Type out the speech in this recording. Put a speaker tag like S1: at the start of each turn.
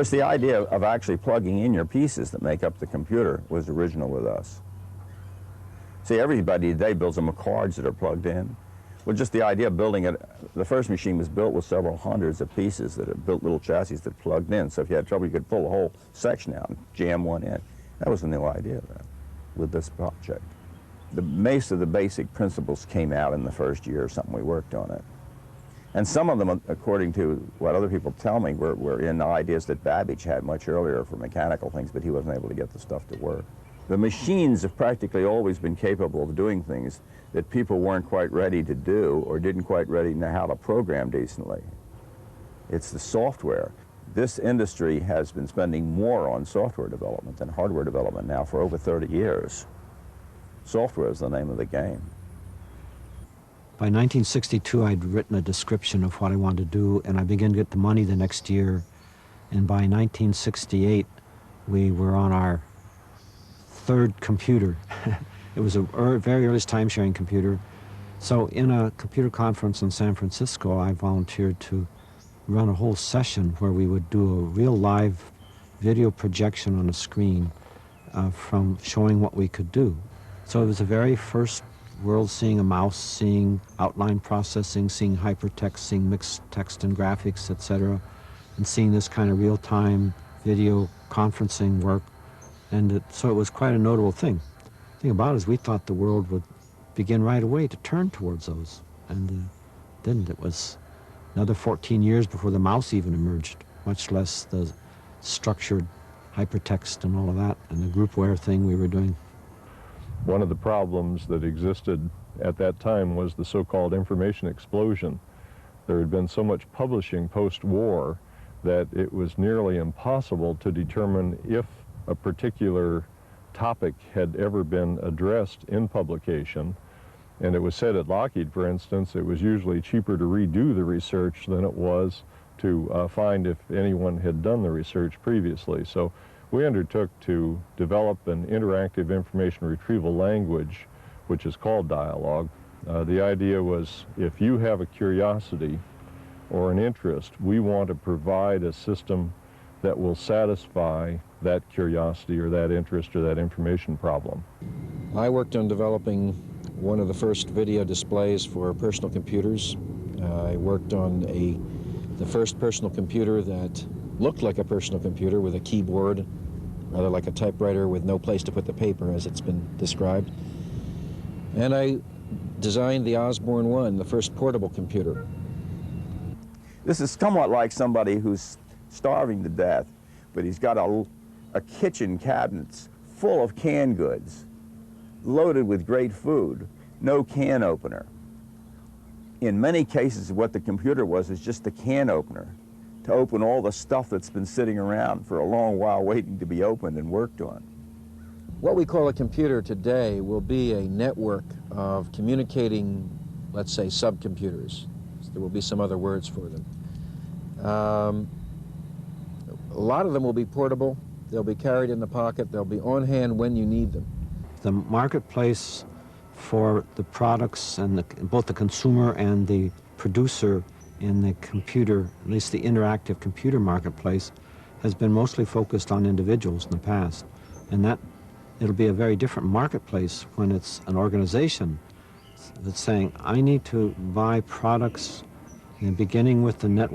S1: course, the idea of actually plugging in your pieces that make up the computer was original with us. See, everybody today builds them with cards that are plugged in. Well, just the idea of building it, the first machine was built with several hundreds of pieces that had built little chassis that plugged in. So if you had trouble, you could pull the whole section out and jam one in. That was the new idea then with this project. Most of the basic principles came out in the first year or something we worked on it. And some of them, according to what other people tell me, were in ideas that Babbage had much earlier for mechanical things, but he wasn't able to get the stuff to work. The machines have practically always been capable of doing things that people weren't quite ready to do or didn't quite ready to know how to program decently. It's the software. This industry has been spending more on software development than hardware development now for over 30 years. Software is the name of the game.
S2: By 1962, I'd written a description of what I wanted to do, and I began to get the money the next year. And by 1968, we were on our third computer. It was a very early time-sharing computer. So in a computer conference in San Francisco, I volunteered to run a whole session where we would do a real live video projection on a screen from showing what we could do. So it was the very first world seeing a mouse, seeing outline processing, seeing hypertext, seeing mixed text and graphics, etc., and seeing this kind of real-time video conferencing work. And so it was quite a notable thing. The thing about it is we thought the world would begin right away to turn towards those, and didn't. It was another 14 years before the mouse even emerged, much less the structured hypertext and all of that, and the groupware thing we were doing.
S3: One of the problems that existed at that time was the so-called information explosion. There had been so much publishing post-war that it was nearly impossible to determine if a particular topic had ever been addressed in publication. And it was said at Lockheed, for instance, it was usually cheaper to redo the research than it was to find if anyone had done the research previously. So we undertook to develop an interactive information retrieval language, which is called Dialogue. The idea was, if you have a curiosity or an interest, we want to provide a system that will satisfy that curiosity or that interest or that information problem.
S4: I worked on developing one of the first video displays for personal computers. I worked on the first personal computer that looked like a personal computer with a keyboard, rather like a typewriter with no place to put the paper, as it's been described. And I designed the Osborne 1, the first portable computer.
S1: This is somewhat like somebody who's starving to death, but he's got a kitchen cabinet full of canned goods, loaded with great food, no can opener. In many cases, what the computer was is just a can opener to open all the stuff that's been sitting around for a long while waiting to be opened and worked on.
S4: What we call a computer today will be a network of communicating, let's say, subcomputers. There will be some other words for them. A lot of them will be portable. They'll be carried in the pocket. They'll be on hand when you need them.
S2: The marketplace for the products, and both the consumer and the producer in the computer, at least the interactive computer marketplace, has been mostly focused on individuals in the past. And that it'll be a very different marketplace when it's an organization that's saying, I need to buy products, beginning with the network